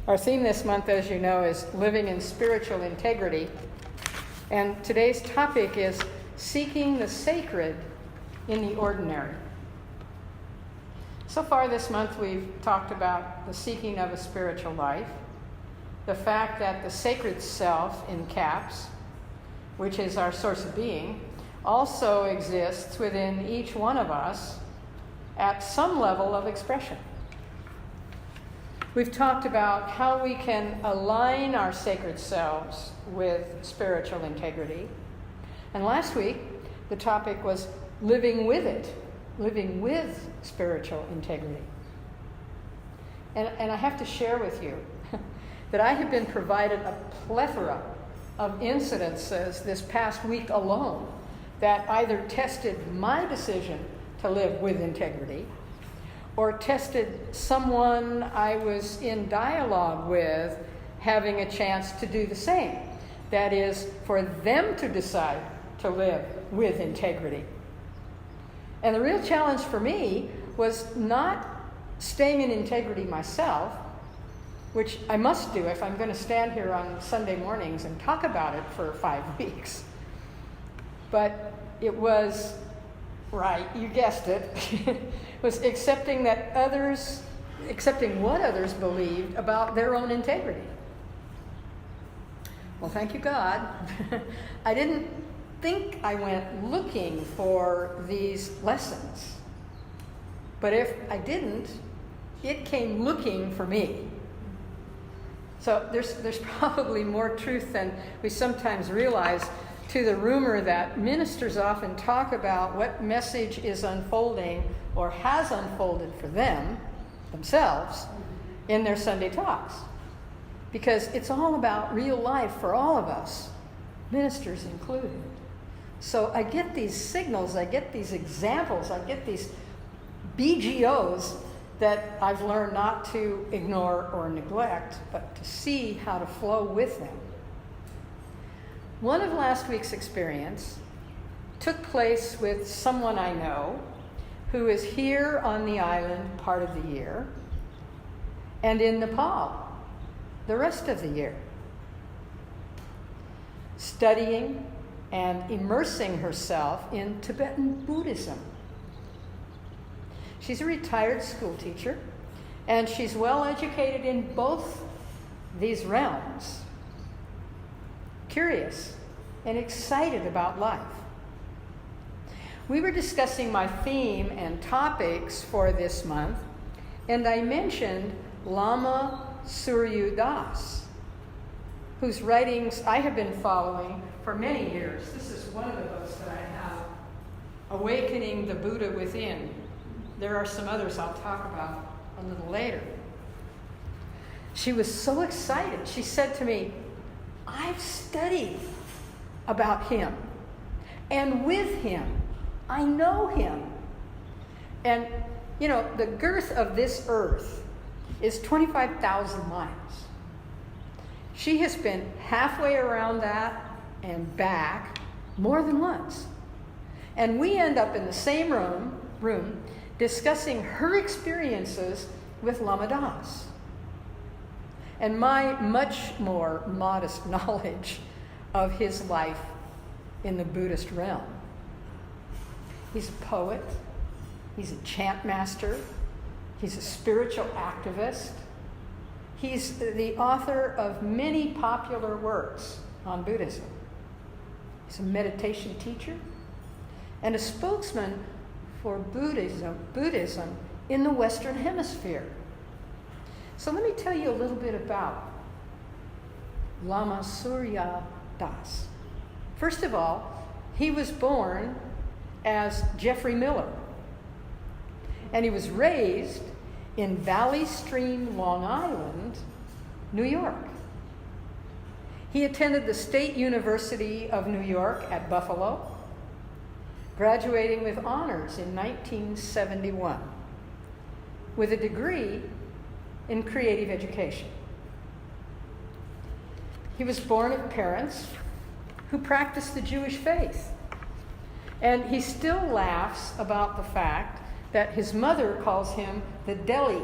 Our theme this month, as you know, is living in spiritual integrity. And today's topic is seeking the sacred in the ordinary. So far this month, we've talked about the seeking of a spiritual life, the fact that the sacred self, in caps, which is our source of being, also exists within each one of us at some level of expression. We've talked about how we can align our sacred selves with spiritual integrity. And last week, the topic was living with it, living with spiritual integrity. And I have to share with you that I have been provided a plethora of incidences this past week alone that either tested my decision to live with integrity or tested someone I was in dialogue with having a chance to do the same. That is, for them to decide to live with integrity. And the real challenge for me was not staying in integrity myself, which I must do if I'm going to stand here on Sunday mornings and talk about it for 5 weeks. But it was, right, you guessed it, was accepting what others believed about their own integrity. Well, thank you, God. I didn't think I went looking for these lessons. But if I didn't, it came looking for me. So there's probably more truth than we sometimes realize to the rumor that ministers often talk about what message is unfolding or has unfolded for them, themselves, in their Sunday talks. Because it's all about real life for all of us, ministers included. So I get these signals, I get these examples, I get these BGOs that I've learned not to ignore or neglect, but to see how to flow with them. One of last week's experience took place with someone I know who is here on the island part of the year and in Nepal the rest of the year, studying and immersing herself in Tibetan Buddhism. She's a retired school teacher, and she's well educated in both these realms, curious and excited about life. We were discussing my theme and topics for this month, and I mentioned Lama Surya Das, whose writings I have been following for many years. This is one of the books that I have, Awakening the Buddha Within. There are some others I'll talk about a little later. She was so excited. She said to me, I've studied about him, and with him, I know him. And, you know, the girth of this earth is 25,000 miles. She has been halfway around that and back more than once. And we end up in the same room discussing her experiences with Lama Das and my much more modest knowledge of his life in the Buddhist realm. He's a poet, he's a chant master, he's a spiritual activist, he's the author of many popular works on Buddhism. He's a meditation teacher and a spokesman for Buddhism in the Western Hemisphere. So let me tell you a little bit about Lama Surya Das. First of all, he was born as Jeffrey Miller, and he was raised in Valley Stream, Long Island, New York. He attended the State University of New York at Buffalo, graduating with honors in 1971 with a degree in creative education. He was born of parents who practiced the Jewish faith, and he still laughs about the fact that his mother calls him the Delhi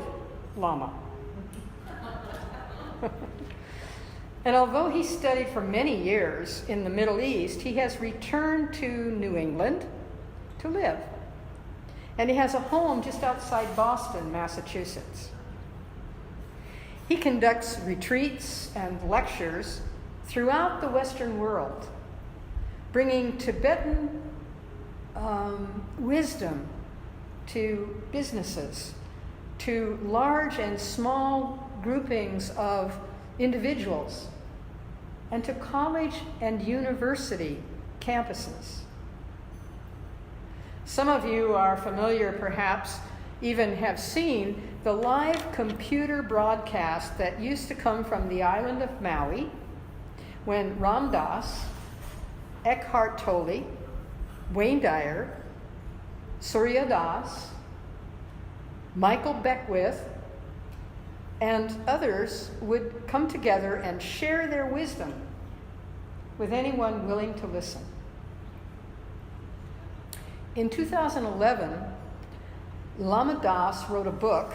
Lama. And although he studied for many years in the Middle East, he has returned to New England to live. And he has a home just outside Boston, Massachusetts. He conducts retreats and lectures throughout the Western world, bringing Tibetan wisdom to businesses, to large and small groupings of individuals, and to college and university campuses. Some of you are familiar, perhaps even have seen, the live computer broadcast that used to come from the island of Maui when Ram Dass, Eckhart Tolle, Wayne Dyer, Surya Das, Michael Beckwith, and others would come together and share their wisdom with anyone willing to listen. In 2011, Lama Das wrote a book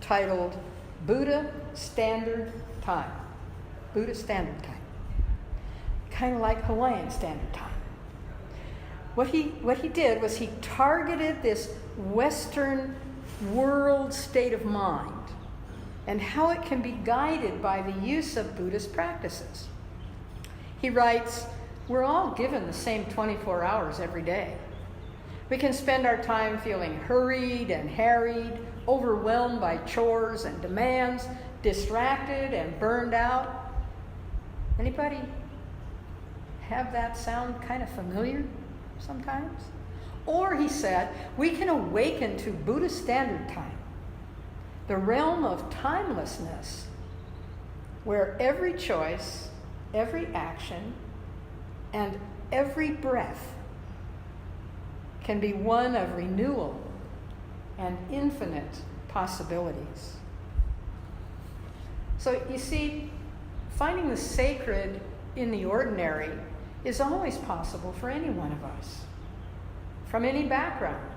titled Buddha Standard Time. Buddha Standard Time. Kind of like Hawaiian Standard Time. What he did was he targeted this Western world state of mind and how it can be guided by the use of Buddhist practices. He writes, we're all given the same 24 hours every day. We can spend our time feeling hurried and harried, overwhelmed by chores and demands, distracted and burned out. Anybody have that sound kind of familiar sometimes? Or, he said, we can awaken to Buddha Standard Time, the realm of timelessness, where every choice, every action, and every breath can be one of renewal and infinite possibilities. So you see, finding the sacred in the ordinary is always possible for any one of us, from any background,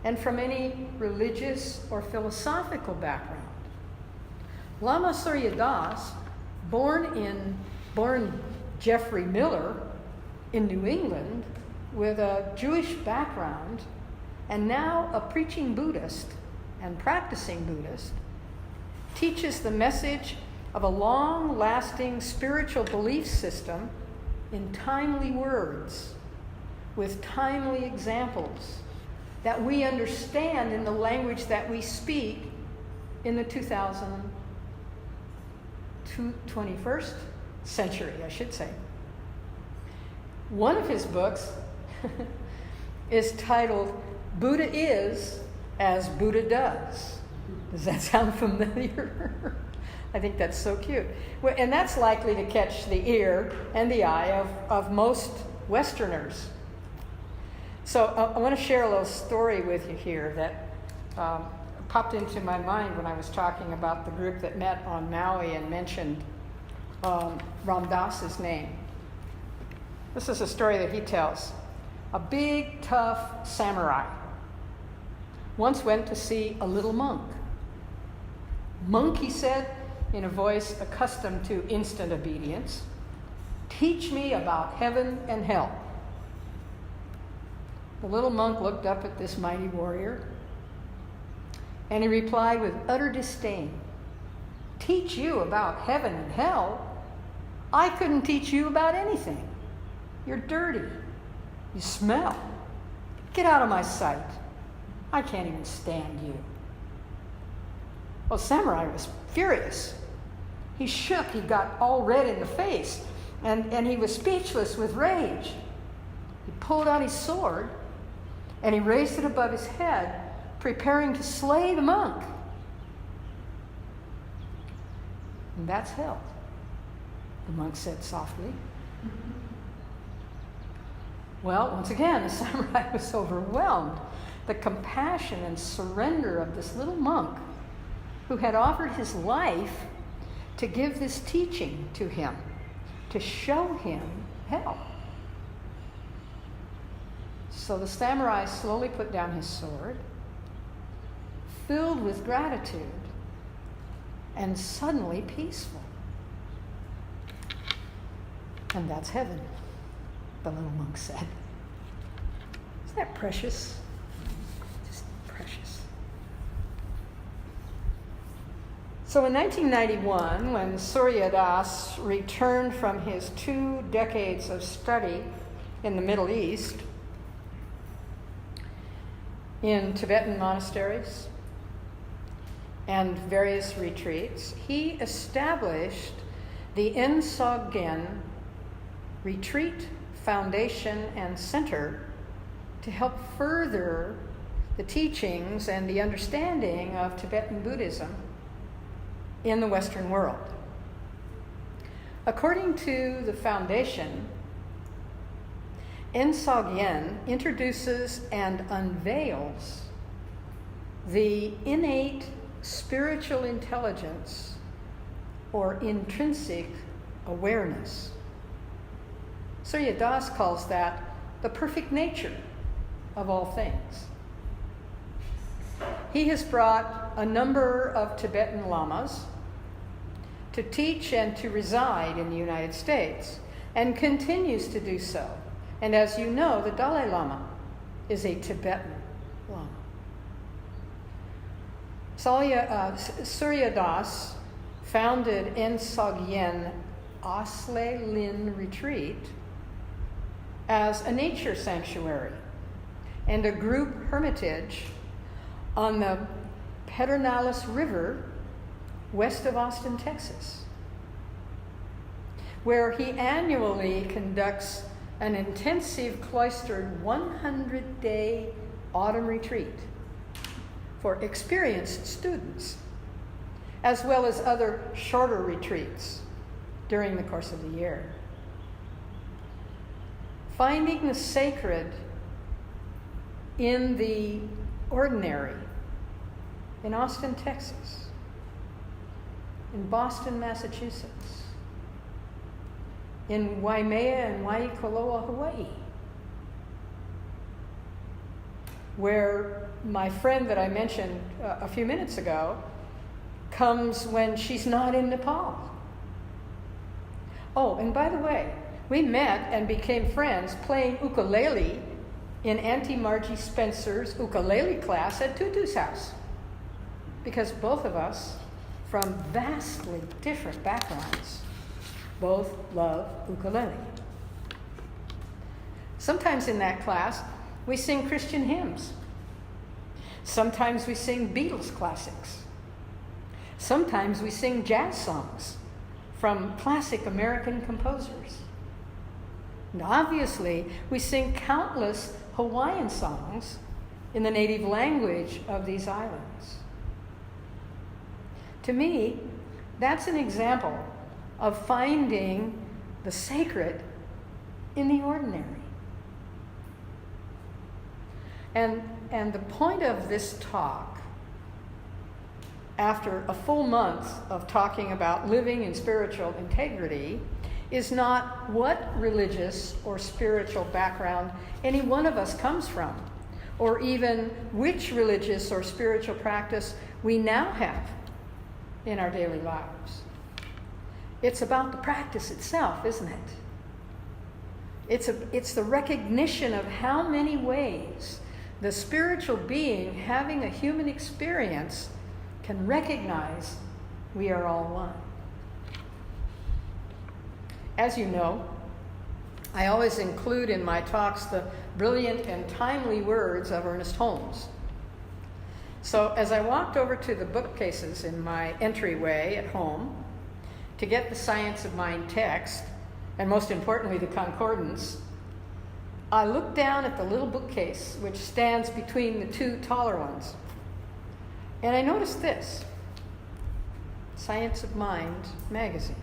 and from any religious or philosophical background. Lama Surya Das, born Jeffrey Miller in New England, with a Jewish background, and now a preaching Buddhist and practicing Buddhist, teaches the message of a long-lasting spiritual belief system in timely words, with timely examples that we understand in the language that we speak in the 21st century, I should say. One of his books is titled Buddha Is as Buddha Does. Does that sound familiar? I think that's so cute. Well, and that's likely to catch the ear and the eye of most Westerners. So I want to share a little story with you here that popped into my mind when I was talking about the group that met on Maui and mentioned Ram Dass's name. This is a story that he tells. A big, tough samurai once went to see a little monk. Monk, he said, in a voice accustomed to instant obedience, teach me about heaven and hell. The little monk looked up at this mighty warrior, and he replied with utter disdain, teach you about heaven and hell? I couldn't teach you about anything. You're dirty. You smell. Get out of my sight. I can't even stand you. Well, Samurai was furious. He shook. He got all red in the face, and he was speechless with rage. He pulled out his sword, and he raised it above his head, preparing to slay the monk. And that's hell, the monk said softly. Well, once again, the samurai was overwhelmed. The compassion and surrender of this little monk who had offered his life to give this teaching to him, to show him hell. So the samurai slowly put down his sword, filled with gratitude, and suddenly peaceful. And that's heaven, the little monk said. Isn't that precious? Just precious. So in 1991, when Surya Das returned from his 2 decades of study in the Middle East, in Tibetan monasteries and various retreats, he established the Ensogyen Retreat Foundation and Center to help further the teachings and the understanding of Tibetan Buddhism in the Western world. According to the foundation, Ensogyen introduces and unveils the innate spiritual intelligence or intrinsic awareness. Surya Das calls that the perfect nature of all things. He has brought a number of Tibetan lamas to teach and to reside in the United States, and continues to do so. And as you know, the Dalai Lama is a Tibetan Lama. Surya Das founded Ensogyen Asle Lin Retreat as a nature sanctuary and a group hermitage on the Pedernales River west of Austin, Texas, where he annually conducts an intensive cloistered 100-day autumn retreat for experienced students, as well as other shorter retreats during the course of the year. Finding the sacred in the ordinary in Austin, Texas, in Boston, Massachusetts, in Waimea and Waikoloa, Hawaii, where my friend that I mentioned a few minutes ago comes when she's not in Nepal. Oh, and by the way, we met and became friends playing ukulele in Auntie Margie Spencer's ukulele class at Tutu's house, because both of us, from vastly different backgrounds, both love ukulele. Sometimes in that class, we sing Christian hymns. Sometimes we sing Beatles classics. Sometimes we sing jazz songs from classic American composers. And obviously, we sing countless Hawaiian songs in the native language of these islands. To me, that's an example of finding the sacred in the ordinary. And the point of this talk, after a full month of talking about living in spiritual integrity, is not what religious or spiritual background any one of us comes from, or even which religious or spiritual practice we now have in our daily lives. It's about the practice itself, isn't it? It's the recognition of how many ways the spiritual being having a human experience can recognize we are all one. As you know, I always include in my talks the brilliant and timely words of Ernest Holmes. So as I walked over to the bookcases in my entryway at home to get the Science of Mind text, and most importantly the concordance, I looked down at the little bookcase which stands between the two taller ones, and I noticed this: Science of Mind magazine.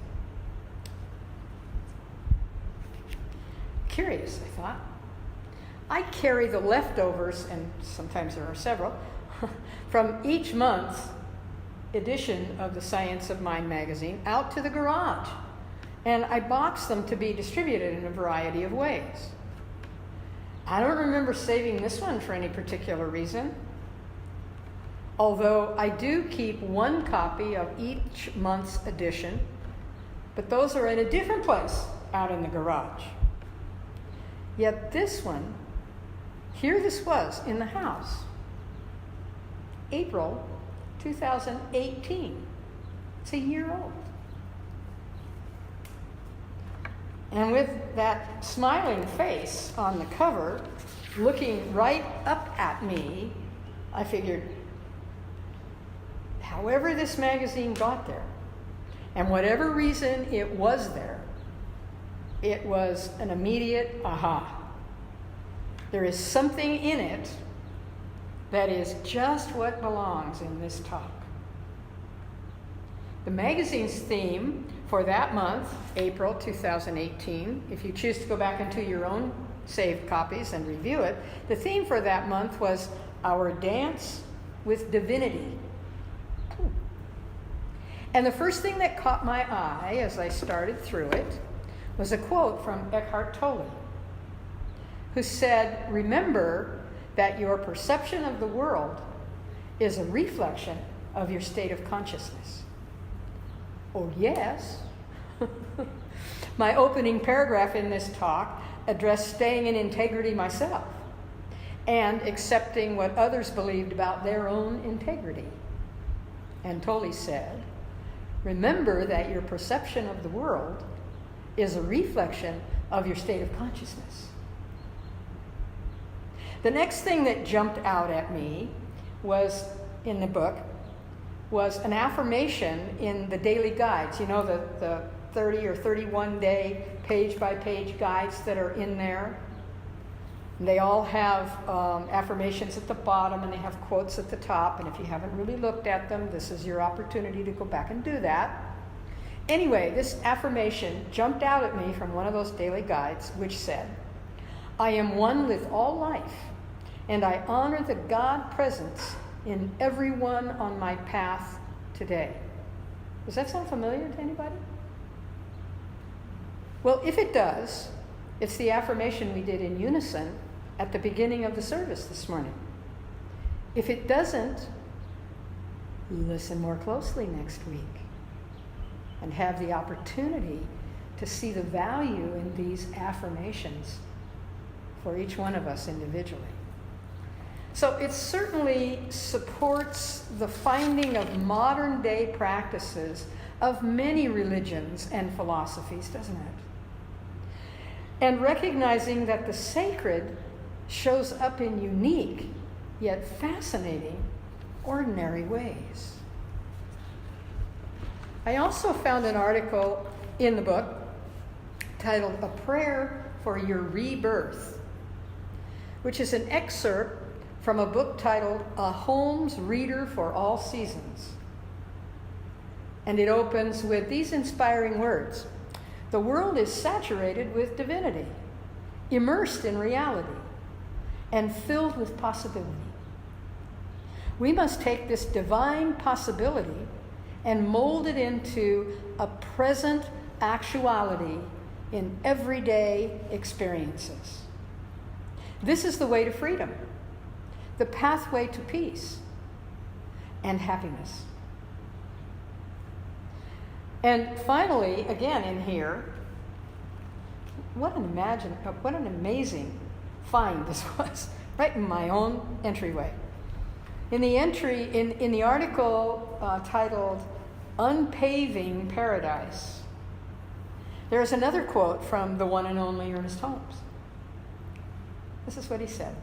Curious, I thought. I carry the leftovers, and sometimes there are several, from each month's edition of the Science of Mind magazine out to the garage, and I box them to be distributed in a variety of ways. I don't remember saving this one for any particular reason, although I do keep one copy of each month's edition, but those are in a different place out in the garage. Yet this one, here this was in the house, April 2018. It's a year old. And with that smiling face on the cover, looking right up at me, I figured, however this magazine got there, and whatever reason it was there, it was an immediate aha. There is something in it that is just what belongs in this talk. The magazine's theme for that month, April 2018, if you choose to go back into your own saved copies and review it, the theme for that month was Our Dance with Divinity. And the first thing that caught my eye as I started through it was a quote from Eckhart Tolle, who said, "Remember that your perception of the world is a reflection of your state of consciousness." Oh, yes. My opening paragraph in this talk addressed staying in integrity myself and accepting what others believed about their own integrity. And Tolle said, "Remember that your perception of the world is a reflection of your state of consciousness." The next thing that jumped out at me was, in the book, was an affirmation in the daily guides. You know, the 30 or 31 day page-by-page guides that are in there. And they all have affirmations at the bottom, and they have quotes at the top. And if you haven't really looked at them, this is your opportunity to go back and do that. Anyway, this affirmation jumped out at me from one of those daily guides, which said, "I am one with all life, and I honor the God presence in everyone on my path today." Does that sound familiar to anybody? Well, if it does, it's the affirmation we did in unison at the beginning of the service this morning. If it doesn't, listen more closely next week and have the opportunity to see the value in these affirmations for each one of us individually. So it certainly supports the finding of modern day practices of many religions and philosophies, doesn't it? And recognizing that the sacred shows up in unique yet fascinating ordinary ways. I also found an article in the book titled "A Prayer for Your Rebirth," which is an excerpt from a book titled "A Holmes Reader for All Seasons." And it opens with these inspiring words: "The world is saturated with divinity, immersed in reality, and filled with possibility. We must take this divine possibility and mold it into a present actuality in everyday experiences. This is the way to freedom, the pathway to peace and happiness." And finally, again in here, what an amazing find this was, right in my own entryway. In the article titled "Unpaving Paradise," there's another quote from the one and only Ernest Holmes. This is what he said: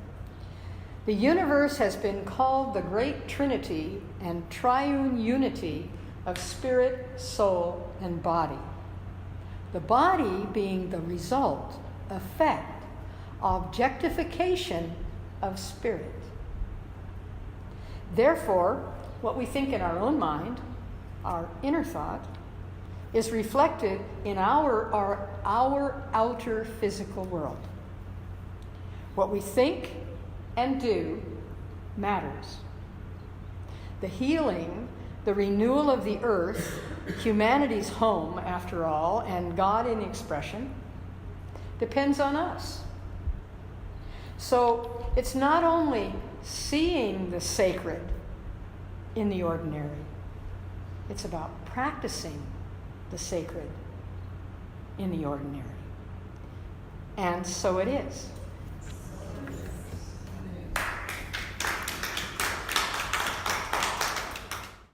"The universe has been called the great trinity and triune unity of spirit, soul, and body. The body being the result, effect, objectification of spirit. Therefore, what we think in our own mind, our inner thought, is reflected in our outer physical world. What we think and do matters. The healing, the renewal of the earth, humanity's home, after all, and God in expression, depends on us. So it's not only seeing the sacred in the ordinary, it's about practicing the sacred in the ordinary. And so it is.